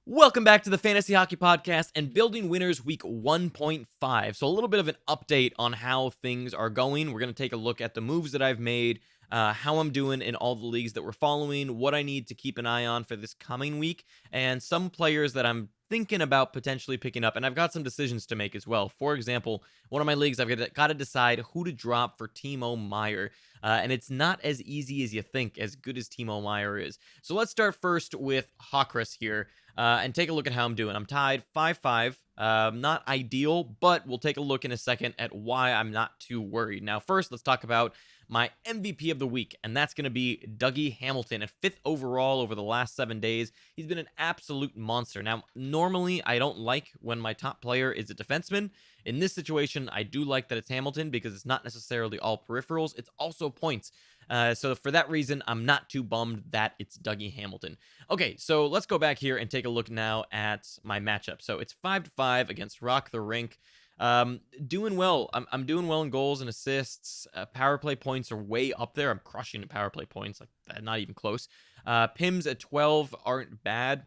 Welcome back to the Fantasy Hockey Podcast and Building Winners Week 1.5. So a little bit of an update on how things are going. We're going to take a look at the moves that I've made, how I'm doing in all the leagues that we're following, what I need to keep an eye on for this coming week, and some players that I'm thinking about potentially picking up. And I've got some decisions to make as well. For example, one of my leagues, I've got to decide who to drop for Timo Meier. And it's not as easy as you think, as good as Timo Meier is. So let's start first with Hawkris here. And take a look at how I'm doing. I'm tied 5-5. Not ideal, but we'll take a look in a second at why I'm not too worried. Now, first, let's talk about my MVP of the week, and that's going to be Dougie Hamilton at 5th overall over the last 7 days. He's been an absolute monster. Now, normally, I don't like when my top player is a defenseman. In this situation, I do like that it's Hamilton because it's not necessarily all peripherals. It's also points. So for that reason, I'm not too bummed that it's Dougie Hamilton. Okay, so let's go back here and take a look now at my matchup. So it's 5-5 against Rock the Rink. Doing well. I'm doing well in goals and assists. Power play points are way up there. I'm crushing the power play points, like not even close. PIMs at 12 aren't bad.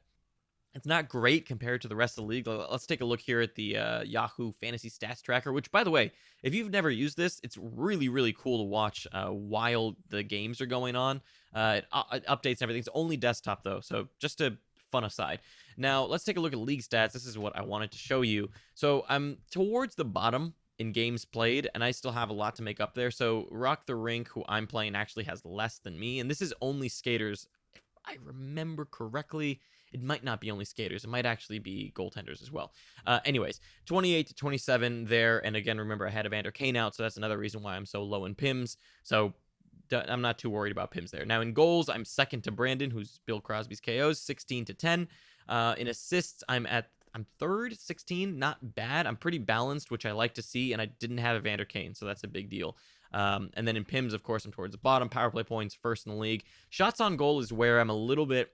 It's not great compared to the rest of the league. Let's take a look here at the Yahoo Fantasy Stats Tracker, which, by the way, if you've never used this, it's really, really cool to watch while the games are going on. It updates everything. It's only desktop, though, so just a fun aside. Now, let's take a look at league stats. This is what I wanted to show you. So I'm towards the bottom in games played, and I still have a lot to make up there. So Rock the Rink, who I'm playing, actually has less than me, and this is only skaters. If I remember correctly, it might not be only skaters. It might actually be goaltenders as well. Anyways, 28 to 27 there. And again, remember, I had Evander Kane out, so that's another reason why I'm so low in PIMs. So I'm not too worried about PIMs there. Now, in goals, I'm second to Brandon, who's Bill Crosby's KOs, 16 to 10. In assists, I'm third, 16. Not bad. I'm pretty balanced, which I like to see, and I didn't have Evander Kane, so that's a big deal. And then in PIMs, of course, I'm towards the bottom. Power play points, first in the league. Shots on goal is where I'm a little bit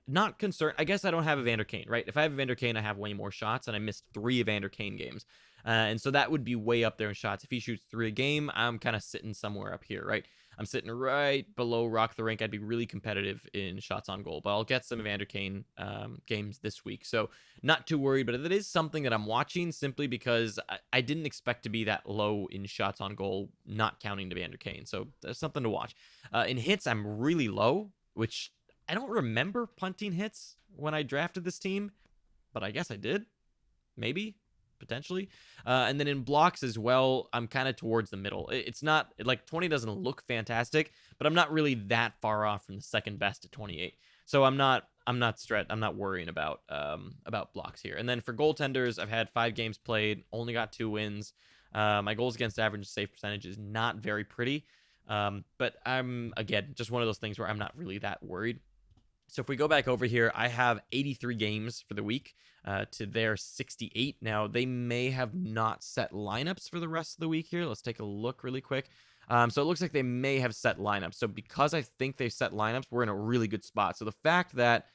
not concerned. I guess I don't have Evander Kane, right? If I have Evander Kane, I have way more shots, and I missed 3 Evander Kane games. And so that would be way up there in shots. If he shoots 3 a game, I'm kind of sitting somewhere up here, right? I'm sitting right below Rock the Rink. I'd be really competitive in shots on goal, but I'll get some Evander Kane games this week. So not too worried, but it is something that I'm watching simply because I didn't expect to be that low in shots on goal, not counting Evander Kane. So that's something to watch. In hits, I'm really low, which I don't remember punting hits when I drafted this team, but I guess I did. Maybe, potentially. And then in blocks as well, I'm kind of towards the middle. It's not, like, 20 doesn't look fantastic, but I'm not really that far off from the second best at 28. So I'm not stressed. I'm not worrying about blocks here. And then for goaltenders, I've had 5 games played, only got 2 wins. My goals against average save percentage is not very pretty. But I'm, again, just one of those things where I'm not really that worried. So if we go back over here, I have 83 games for the week to their 68. Now, they may have not set lineups for the rest of the week here. Let's take a look really quick. So it looks like they may have set lineups. So because I think they've set lineups, we're in a really good spot. So the fact that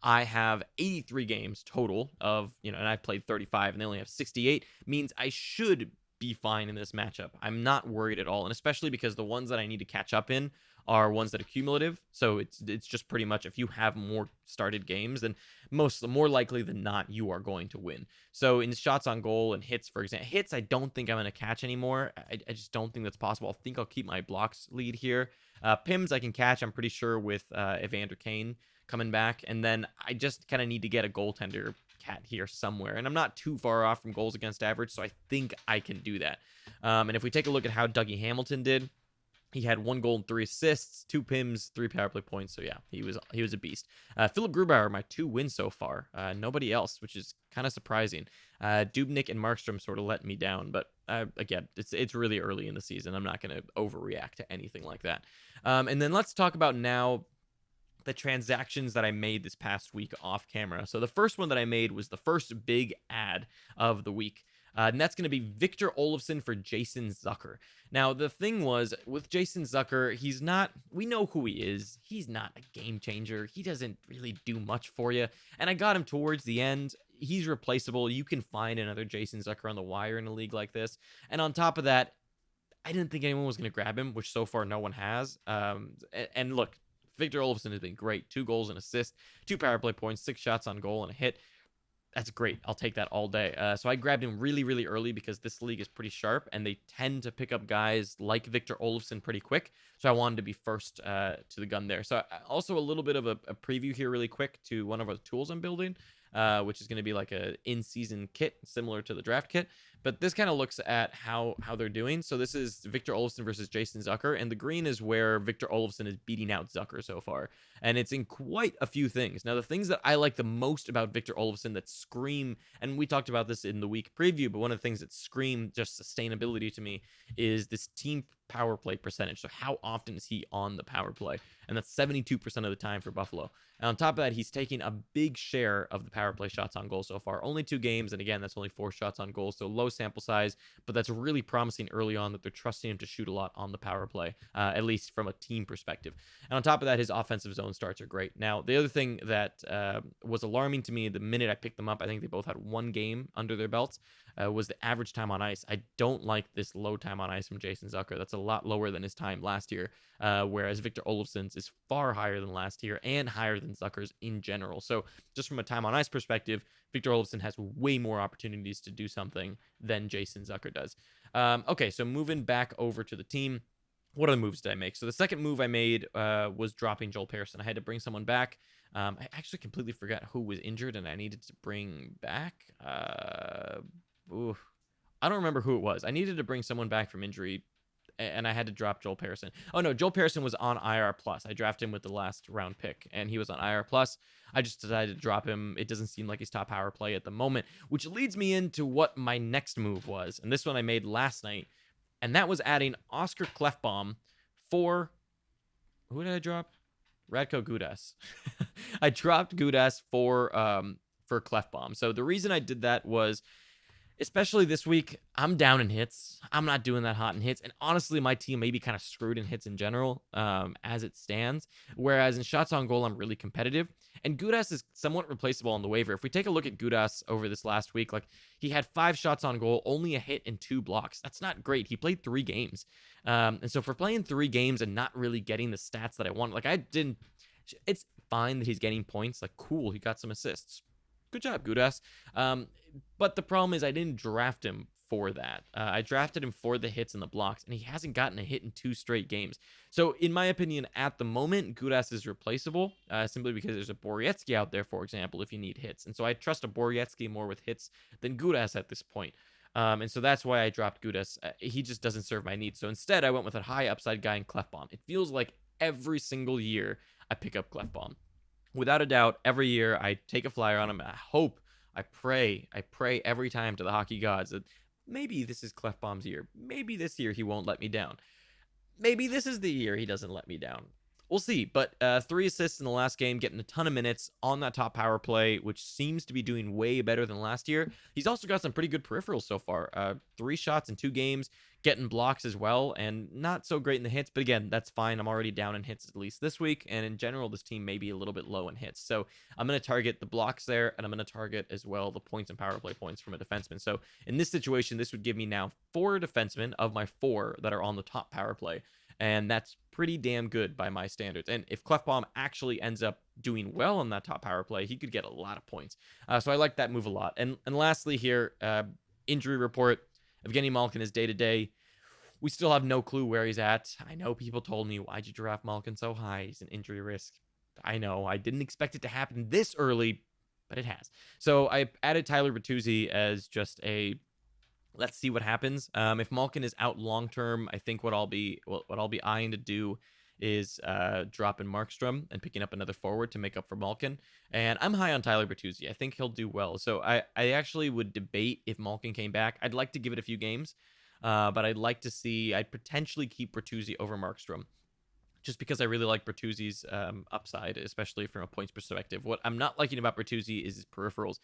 I have 83 games total of, and I've played 35 and they only have 68 means I should be fine in this matchup. I'm not worried at all. And especially because the ones that I need to catch up in are ones that are cumulative. So it's just pretty much if you have more started games, then more likely than not, you are going to win. So in shots on goal and hits, for example, hits, I don't think I'm going to catch anymore. I just don't think that's possible. I think I'll keep my blocks lead here. PIMs I can catch, I'm pretty sure, with Evander Kane coming back. And then I just kind of need to get a goaltender cat here somewhere. And I'm not too far off from goals against average, so I think I can do that. And if we take a look at how Dougie Hamilton did, he had 1 goal and 3 assists, 2 PIMs, 3 power play points. So yeah, he was a beast. Philip Grubauer, my 2 wins so far. Nobody else, which is kind of surprising. Dubnik and Markstrom sort of let me down, but again, it's really early in the season. I'm not going to overreact to anything like that. And then let's talk about now the transactions that I made this past week off camera. So the first one that I made was the first big ad of the week. And that's going to be Victor Olofsson for Jason Zucker. Now, the thing was, with Jason Zucker, we know who he is. He's not a game changer. He doesn't really do much for you. And I got him towards the end. He's replaceable. You can find another Jason Zucker on the wire in a league like this. And on top of that, I didn't think anyone was going to grab him, which so far no one has. And look, Victor Olofsson has been great. 2 goals and assists, 2 power play points, 6 shots on goal, and a hit. That's great. I'll take that all day. So I grabbed him really, really early because this league is pretty sharp, and they tend to pick up guys like Victor Olofsson pretty quick. So I wanted to be first to the gun there. So also a little bit of a preview here really quick to one of our tools I'm building, which is going to be like a in-season kit similar to the draft kit. But this kind of looks at how they're doing. So this is Victor Olofsson versus Jason Zucker, and the green is where Victor Olofsson is beating out Zucker so far. And it's in quite a few things. Now, the things that I like the most about Victor Olofsson that scream, and we talked about this in the week preview, but one of the things that scream just sustainability to me is this team power play percentage. So how often is he on the power play? And that's 72% of the time for Buffalo. And on top of that, he's taking a big share of the power play shots on goal so far. Only 2 games, and again, that's only 4 shots on goal, so low sample size, but that's really promising early on that they're trusting him to shoot a lot on the power play, at least from a team perspective. And on top of that, his offensive zone starts are great. Now, the other thing that was alarming to me the minute I picked them up, I think they both had 1 game under their belts, was the average time on ice. I don't like this low time on ice from Jason Zucker. That's a lot lower than his time last year, whereas Victor Olofsson's is far higher than last year and higher than Zucker's in general. So just from a time on ice perspective, Victor Olofsson has way more opportunities to do something than Jason Zucker does. Okay, so moving back over to the team, what other moves did I make? So the second move I made was dropping Joel Pearson. I had to bring someone back. I actually completely forgot who was injured and I needed to bring back. I don't remember who it was. I needed to bring someone back from injury, and I had to drop Joel Pearson. Oh no, Joel Pearson was on IR plus. I drafted him with the last round pick, and he was on IR plus. I just decided to drop him. It doesn't seem like he's top power play at the moment, which leads me into what my next move was, and this one I made last night, and that was adding Oscar Klefbom for, who did I drop? Radko Gudas. I dropped Gudas for Klefbom. So the reason I did that was, especially this week, I'm down in hits. I'm not doing that hot in hits. And honestly, my team may be kind of screwed in hits in general as it stands. Whereas in shots on goal, I'm really competitive. And Gudas is somewhat replaceable on the waiver. If we take a look at Gudas over this last week, like he had 5 shots on goal, only a hit and 2 blocks. That's not great. He played 3 games. And so for playing 3 games and not really getting the stats that I want, like it's fine that he's getting points. Like, cool, he got some assists. Good job, Gudas. But the problem is I didn't draft him for that. I drafted him for the hits and the blocks, and he hasn't gotten a hit in 2 straight games. So in my opinion, at the moment, Gudas is replaceable, simply because there's a Borietzky out there, for example, if you need hits. And so I trust a Borietzky more with hits than Gudas at this point. And so that's why I dropped Gudas. He just doesn't serve my needs. So instead, I went with a high upside guy in Klefbom. It feels like every single year I pick up Klefbom. Without a doubt, every year I take a flyer on him. I pray every time to the hockey gods that maybe this is Klefbom's year. Maybe this year he won't let me down. Maybe this is the year he doesn't let me down. We'll see. But 3 assists in the last game, getting a ton of minutes on that top power play, which seems to be doing way better than last year. He's also got some pretty good peripherals so far. 3 shots in 2 games, getting blocks as well, and not so great in the hits. But again, that's fine. I'm already down in hits at least this week. And in general, this team may be a little bit low in hits. So I'm going to target the blocks there, and I'm going to target as well the points and power play points from a defenseman. So in this situation, this would give me now 4 defensemen of my 4 that are on the top power play. And that's pretty damn good by my standards. And if Klefbom actually ends up doing well on that top power play, he could get a lot of points. So I like that move a lot. And lastly here, injury report. Evgeny Malkin is day-to-day. We still have no clue where he's at. I know people told me, why'd you draft Malkin so high? He's an injury risk. I know. I didn't expect it to happen this early, but it has. So I added Tyler Bertuzzi as just a... let's see what happens. If Malkin is out long term, I think what I'll be eyeing to do is dropping Markstrom and picking up another forward to make up for Malkin. And I'm high on Tyler Bertuzzi. I think he'll do well. So I actually would debate if Malkin came back. I'd like to give it a few games, but I'd potentially keep Bertuzzi over Markstrom, just because I really like Bertuzzi's upside, especially from a points perspective. What I'm not liking about Bertuzzi is his peripherals.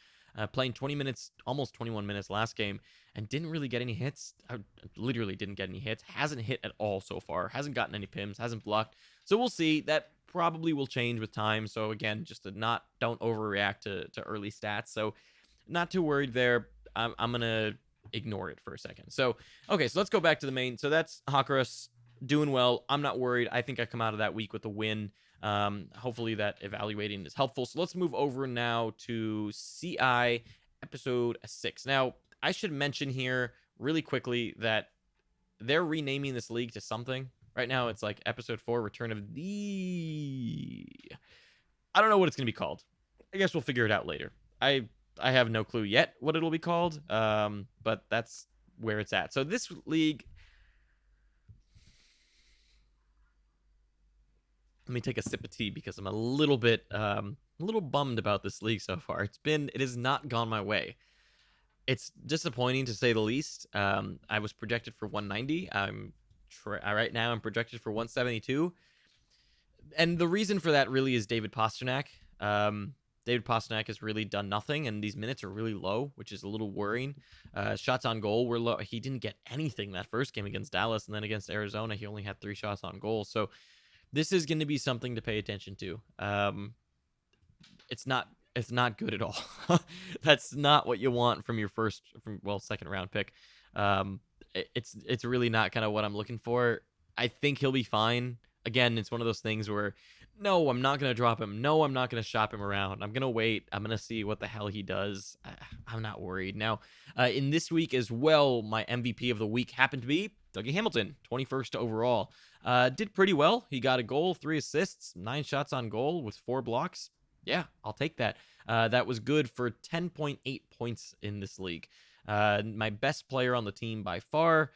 Playing 20 minutes, almost 21 minutes last game, and didn't really get any hits. I literally didn't get any hits. Hasn't hit at all so far. Hasn't gotten any PIMs. Hasn't blocked. So we'll see. That probably will change with time. So again, just don't overreact to early stats. So not too worried there. I'm going to ignore it for a second. So, okay, so let's go back to the main. So that's Hakuras doing well. I'm not worried. I think I come out of that week with a win. Hopefully that evaluating is helpful. So let's move over now to CI episode 6. Now, I should mention here really quickly that they're renaming this league to something. Right now, it's like episode 4, Return of the... I don't know what it's going to be called. I guess we'll figure it out later. I have no clue yet what it'll be called, but that's where it's at. So this league... Let me take a sip of tea because I'm a little bummed about this league so far. It has not gone my way. It's disappointing to say the least. I was projected for 190. Right now I'm projected for 172. And the reason for that really is David Pastrnak. David Pastrnak has really done nothing, and these minutes are really low, which is a little worrying. Shots on goal were low. He didn't get anything that first game against Dallas, and then against Arizona, he only had 3 shots on goal. So this is going to be something to pay attention to. It's not good at all. That's not what you want from your second round pick. It's really not kind of what I'm looking for. I think he'll be fine. Again, it's one of those things where, no, I'm not going to drop him. No, I'm not going to shop him around. I'm going to wait. I'm going to see what the hell he does. I'm not worried. Now, in this week as well, my MVP of the week happened to be Dougie Hamilton, 21st overall. Did pretty well. He got a goal, 3 assists, 9 shots on goal with 4 blocks. Yeah, I'll take that. That was good for 10.8 points in this league. My best player on the team by far,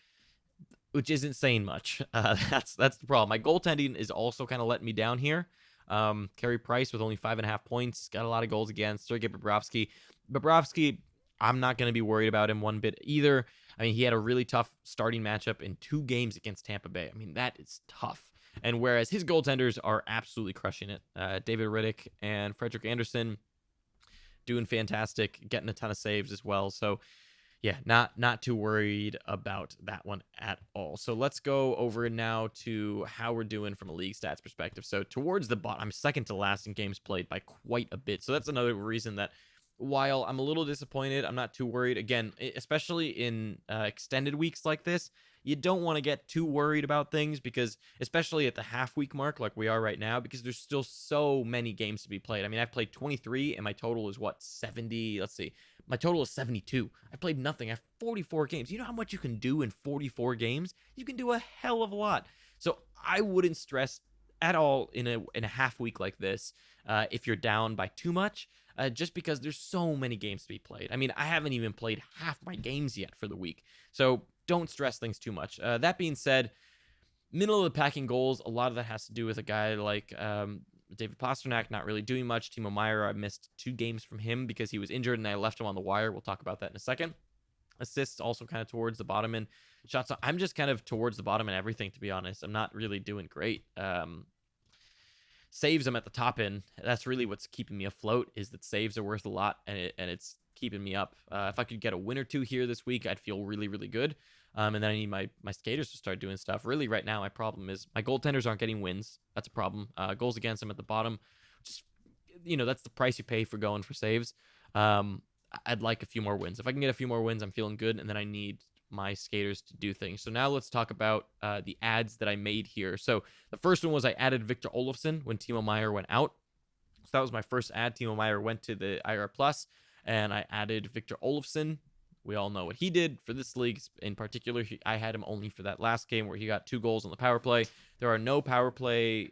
which isn't saying much. That's the problem. My goaltending is also kind of letting me down here. Carey Price with only 5.5 points. Got a lot of goals against. Sergei Bobrovsky. Bobrovsky, I'm not going to be worried about him one bit either. I mean, he had a really tough starting matchup in 2 games against Tampa Bay. I mean, that is tough. And whereas his goaltenders are absolutely crushing it. David Riddick and Frederick Anderson doing fantastic, getting a ton of saves as well. So, yeah, not too worried about that one at all. So let's go over now to how we're doing from a league stats perspective. So towards the bottom, I'm second to last in games played by quite a bit. So that's another reason that while I'm a little disappointed, I'm not too worried. Again, especially in extended weeks like this, you don't want to get too worried about things because, especially at the half-week mark like we are right now, because there's still so many games to be played. I mean, I've played 23, and my total is, 70? Let's see. My total is 72. I played nothing. I have 44 games. You know how much you can do in 44 games? You can do a hell of a lot. So I wouldn't stress at all in a half week like this if you're down by too much. Just because there's so many games to be played. I mean, I haven't even played half my games yet for the week. So don't stress things too much. That being said, middle of the packing goals, a lot of that has to do with a guy like David Pastrnak not really doing much. Timo Meier, I missed 2 games from him because he was injured and I left him on the wire. We'll talk about that in a second. Assists also kind of towards the bottom, and shots, I'm just kind of towards the bottom and everything, to be honest. I'm not really doing great. Saves, I'm at the top end. That's really what's keeping me afloat, is that saves are worth a lot, and it's keeping me up. If I could get a win or 2 here this week, I'd feel really, really good. And then I need my skaters to start doing stuff. Really, right now, my problem is my goaltenders aren't getting wins. That's a problem. Goals against them at the bottom. Just, that's the price you pay for going for saves. I'd like a few more wins. If I can get a few more wins, I'm feeling good, and then I need my skaters to do things. So now let's talk about the ads that I made here. So the first one was I added Victor Olofsson when Timo Meier went out. So that was my first ad. Timo Meier went to the IR Plus, and I added Victor Olofsson. We all know what he did for this league in particular. I had him only for that last game where he got 2 goals on the power play. There are no power play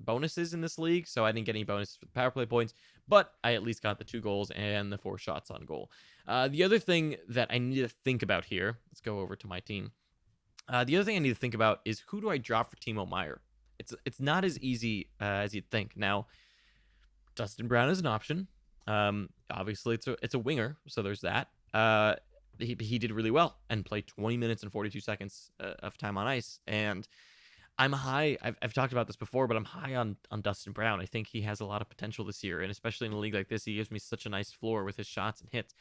bonuses in this league, so I didn't get any bonuses for the power play points, but I at least got the 2 goals and the 4 shots on goal. The other thing that I need to think about here, let's go over to my team. The other thing I need to think about is, who do I drop for Timo Meier? It's not as easy as you'd think. Now, Dustin Brown is an option. Obviously, it's a winger, so there's that. He did really well and played 20 minutes and 42 seconds of time on ice, and I'm high. I've talked about this before, but I'm high on Dustin Brown. I think he has a lot of potential this year, and especially in a league like this, he gives me such a nice floor with his shots and hits.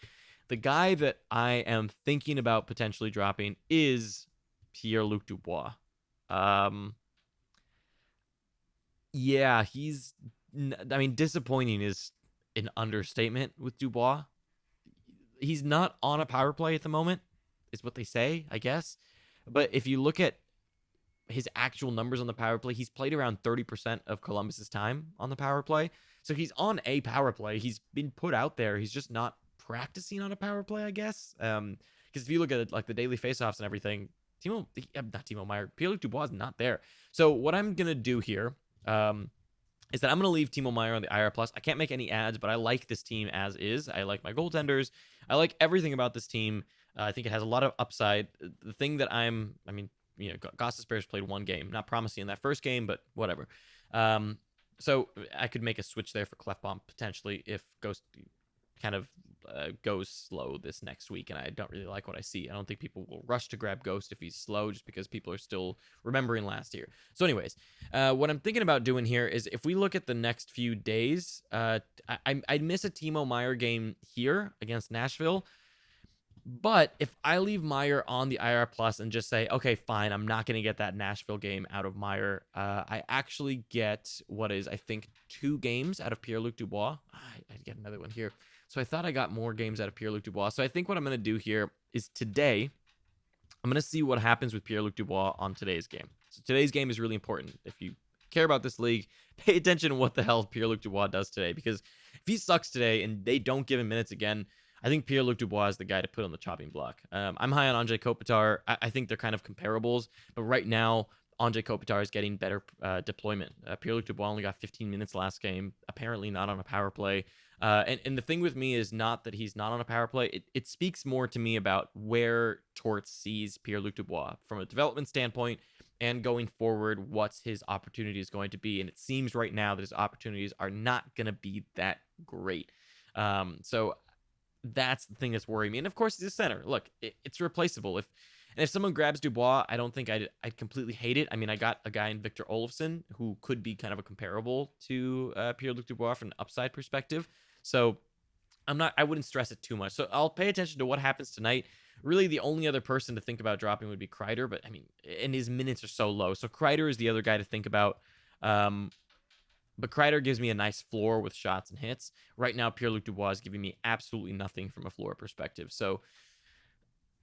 The guy that I am thinking about potentially dropping is Pierre-Luc Dubois. Yeah, disappointing is an understatement with Dubois. He's not on a power play at the moment, is what they say, I guess. But if you look at his actual numbers on the power play, he's played around 30% of Columbus's time on the power play. So he's on a power play. He's been put out there. He's just not practicing on a power play, I guess. Because if you look at like the daily faceoffs and everything, not Timo Meyer, Pierre-Luc Dubois is not there. So what I'm gonna do here, is that I'm gonna leave Timo Meyer on the IR plus. I can't make any ads, but I like this team as is. I like my goaltenders. I like everything about this team. I think it has a lot of upside. The thing that Goss Bears played one game. Not promising in that first game, but whatever. So I could make a switch there for Clefbaum potentially if Ghost kind of goes slow this next week, and I don't really like what I see. I don't think people will rush to grab Ghost if he's slow, just because people are still remembering last year. So anyways, what I'm thinking about doing here is if we look at the next few days, I'd miss a Timo Meyer game here against Nashville. But if I leave Meyer on the IR plus and just say, okay, fine, I'm not going to get that Nashville game out of Meyer, I actually get what is, I think, 2 games out of Pierre-Luc Dubois. I'd get another one here. So I thought I got more games out of Pierre-Luc Dubois. So I think what I'm going to do here is today, I'm going to see what happens with Pierre-Luc Dubois on today's game. So today's game is really important. If you care about this league, pay attention to what the hell Pierre-Luc Dubois does today. Because if he sucks today and they don't give him minutes again, I think Pierre-Luc Dubois is the guy to put on the chopping block. I'm high on Anze Kopitar. I think they're kind of comparables. But right now, Anze Kopitar is getting better deployment. Pierre-Luc Dubois only got 15 minutes last game, apparently not on a power play. And the thing with me is not that he's not on a power play. It speaks more to me about where Torts sees Pierre-Luc Dubois from a development standpoint and going forward, what's his opportunity is going to be. And it seems right now that his opportunities are not going to be that great. So that's the thing that's worrying me. And of course, he's a center. Look, it's replaceable. If someone grabs Dubois, I don't think I'd completely hate it. I mean, I got a guy in Victor Olofsson who could be kind of a comparable to Pierre-Luc Dubois from an upside perspective. So I wouldn't stress it too much. So I'll pay attention to what happens tonight. Really, the only other person to think about dropping would be Kreider, but I mean, and his minutes are so low. So Kreider is the other guy to think about. But Kreider gives me a nice floor with shots and hits. Right now, Pierre-Luc Dubois is giving me absolutely nothing from a floor perspective. So,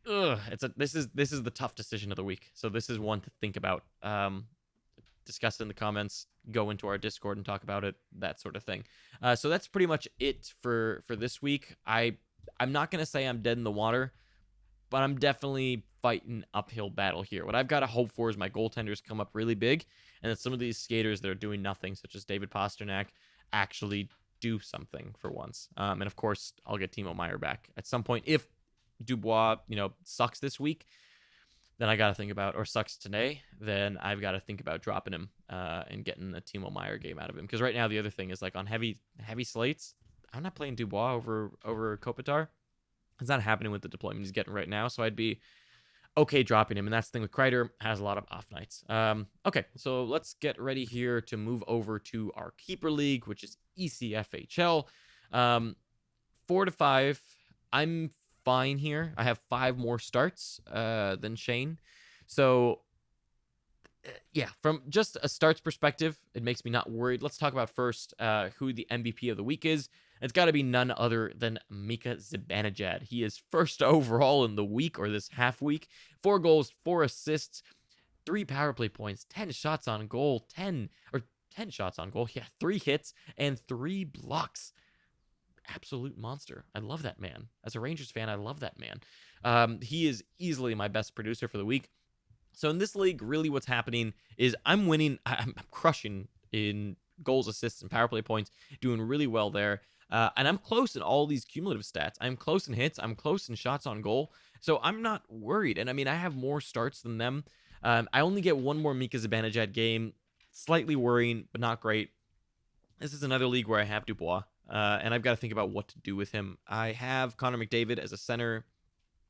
this is the tough decision of the week. So this is one to think about. Discuss it in the comments. Go into our Discord and talk about it. That sort of thing. So that's pretty much it for this week. I'm not gonna say I'm dead in the water, but I'm definitely fighting uphill battle here. What I've got to hope for is my goaltenders come up really big, and that some of these skaters that are doing nothing, such as David Pasternak, actually do something for once. And of course, I'll get Timo Meyer back at some point. If Dubois, sucks this week, then I got to think about, or sucks today, then I've got to think about dropping him and getting a Timo Meyer game out of him. Because right now, the other thing is, like, on heavy slates, I'm not playing Dubois over Kopitar. It's not happening with the deployment he's getting right now, so I'd be okay dropping him. And that's the thing with Kreider, has a lot of off nights. Okay, so let's get ready here to move over to our keeper league, which is ECFHL. 4 to 5. I'm fine here. I have 5 more starts than Shane. So, yeah, from just a starts perspective, it makes me not worried. Let's talk about first who the MVP of the week is. It's got to be none other than Mika Zibanejad. He is first overall in the week, or this half week. 4 goals, 4 assists, 3 power play points, 10 shots on goal, 10 shots on goal. Yeah, 3 hits and 3 blocks. Absolute monster. I love that man. As a Rangers fan, I love that man. He is easily my best producer for the week. So in this league, really what's happening is I'm winning. I'm crushing in goals, assists, and power play points. Doing really well there. And I'm close in all these cumulative stats. I'm close in hits. I'm close in shots on goal. So I'm not worried. And I mean, I have more starts than them. I only get 1 more Mika Zibanejad game. Slightly worrying, but not great. This is another league where I have Dubois. And I've got to think about what to do with him. I have Connor McDavid as a center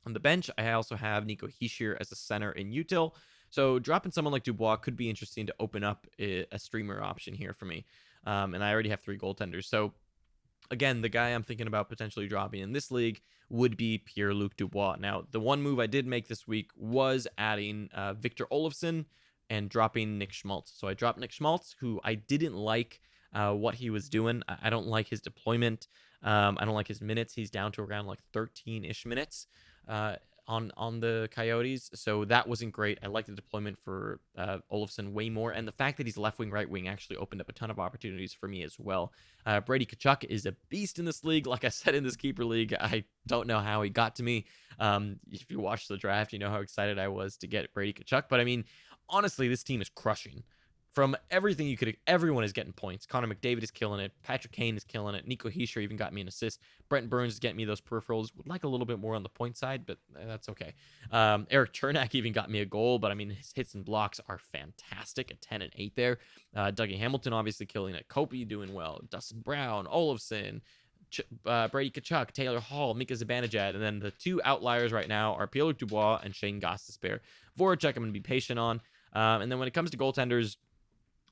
on the bench. I also have Nico Hischier as a center in util. So dropping someone like Dubois could be interesting to open up a streamer option here for me. And I already have 3 goaltenders. So again, the guy I'm thinking about potentially dropping in this league would be Pierre-Luc Dubois. Now, the one move I did make this week was adding Victor Olofsson and dropping Nick Schmaltz. So I dropped Nick Schmaltz, who I didn't like what he was doing. I don't like his deployment. I don't like his minutes. He's down to around like 13-ish minutes. on the Coyotes, so that wasn't great. I like the deployment for Olofsson way more, and the fact that he's left wing, right wing actually opened up a ton of opportunities for me as well. Brady Tkachuk is a beast in this league. Like I said, in this keeper league, I don't know how he got to me. If you watched the draft, you know how excited I was to get Brady Tkachuk. But I mean, honestly, this team is crushing. From everything you could, everyone is getting points. Connor McDavid is killing it. Patrick Kane is killing it. Nico Hischier even got me an assist. Brent Burns is getting me those peripherals. Would like a little bit more on the point side, but that's okay. Eric Chernak even got me a goal, but I mean, his hits and blocks are fantastic at 10 and 8 there. Dougie Hamilton obviously killing it. Kopi doing well. Dustin Brown, Olofsson, Brady Tkachuk, Taylor Hall, Mika Zibanejad, and then the two outliers right now are Pierre-Luc Dubois and Shane Gostisbehere. Voracek, I'm going to be patient on. And then when it comes to goaltenders,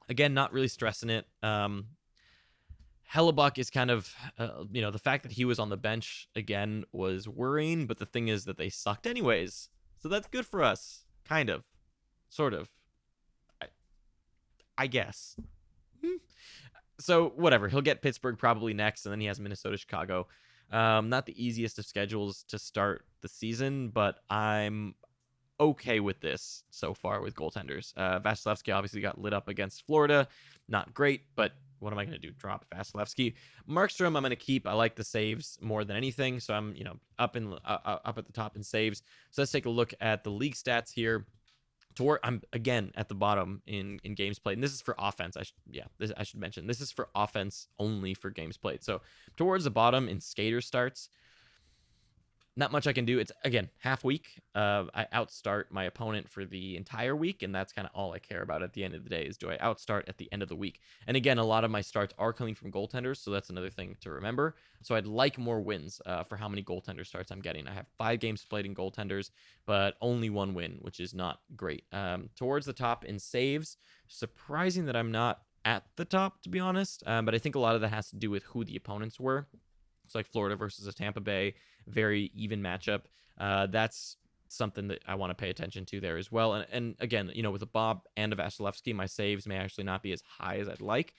again, not really stressing it. Hellebuck is kind of, the fact that he was on the bench again was worrying, but the thing is that they sucked anyways. So that's good for us. Kind of. Sort of. I guess. So, whatever. He'll get Pittsburgh probably next, and then he has Minnesota, Chicago. Not the easiest of schedules to start the season, but I'm okay with this so far with goaltenders. Vasilevsky obviously got lit up against Florida. Not great, but what am I going to do? Drop Vasilevsky. Markstrom, I'm going to keep. I like the saves more than anything, so I'm up at the top in saves. So let's take a look at the league stats here. I'm again at the bottom in games played, and this is for offense. I should mention this is for offense only for games played. So towards the bottom in skater starts, not much I can do. It's, again, half week. I outstart my opponent for the entire week, and that's kind of all I care about at the end of the day is, do I outstart at the end of the week? And again, a lot of my starts are coming from goaltenders, so that's another thing to remember. So I'd like more wins for how many goaltender starts I'm getting. I have 5 games played in goaltenders, but only 1 win, which is not great. Towards the top in saves, surprising that I'm not at the top, to be honest, but I think a lot of that has to do with who the opponents were. It's like Florida versus a Tampa Bay, very even matchup. That's something that I want to pay attention to there as well. And again, with a Bob and a Vasilevsky, my saves may actually not be as high as I'd like,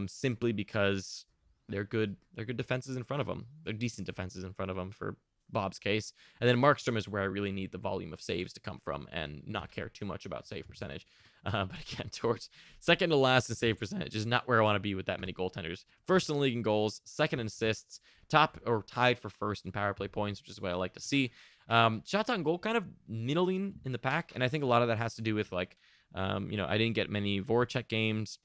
simply because they're good defenses in front of them. They're decent defenses in front of them for Bob's case. And then Markstrom is where I really need the volume of saves to come from and not care too much about save percentage. But again, towards second to last in save percentage is not where I want to be with that many goaltenders. First in the league in goals, second in assists, top or tied for first in power play points, which is what I like to see. Shots on goal kind of middling in the pack, and I think a lot of that has to do with I didn't get many Voracek games.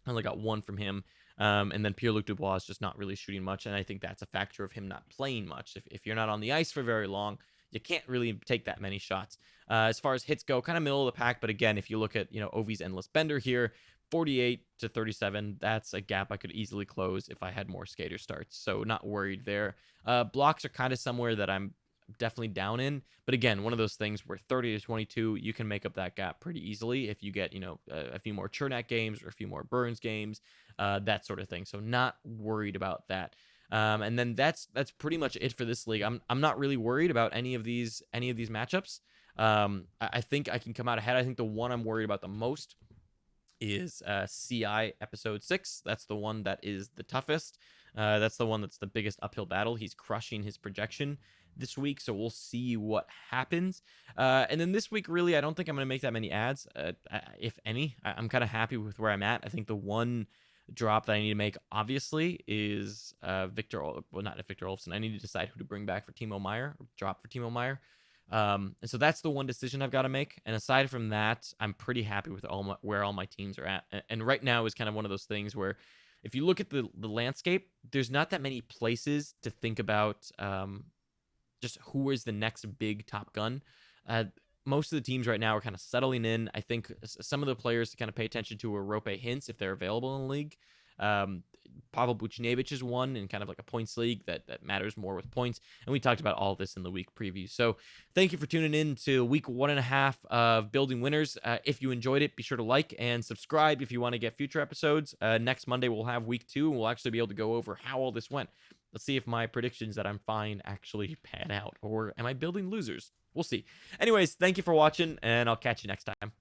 I only got 1 from him. And then Pierre-Luc Dubois is just not really shooting much, and I think that's a factor of him not playing much. If you're not on the ice for very long, you can't really take that many shots. As far as hits go, kind of middle of the pack, but again, if you look at Ovi's endless bender here, 48 to 37, that's a gap I could easily close if I had more skater starts, so not worried there. Blocks are kind of somewhere that I'm definitely down in, but again, one of those things where 30 to 22, you can make up that gap pretty easily if you get a few more Chernak games or a few more Burns games, that sort of thing. So not worried about that. And then that's pretty much it for this league. I'm not really worried about any of these matchups. I think I can come out ahead. I think the one I'm worried about the most is CI episode 6. That's the one that is the toughest. That's the one that's the biggest uphill battle. He's crushing his projection this week, so we'll see what happens. And then this week, really, I don't think I'm going to make that many ads, if any. I'm kind of happy with where I'm at. I think the one drop that I need to make, obviously, is not Victor Olofsson. I need to decide who to bring back for Timo Meier, or drop for Timo Meier. And so that's the one decision I've got to make. And aside from that, I'm pretty happy with where all my teams are at. And right now is kind of one of those things where if you look at the landscape, there's not that many places to think about just who is the next big Top Gun. Most of the teams right now are kind of settling in. I think some of the players to kind of pay attention to are Rope Hintz if they're available in the league. Pavel Buchnevich is one in kind of like a points league that matters more with points. And we talked about all of this in the week preview. So thank you for tuning in to week 1.5 of Building Winners. If you enjoyed it, be sure to like and subscribe if you want to get future episodes. Next Monday, we'll have week 2, and we'll actually be able to go over how all this went. Let's see if my predictions that I'm fine actually pan out, or am I building losers? We'll see. Anyways, thank you for watching, and I'll catch you next time.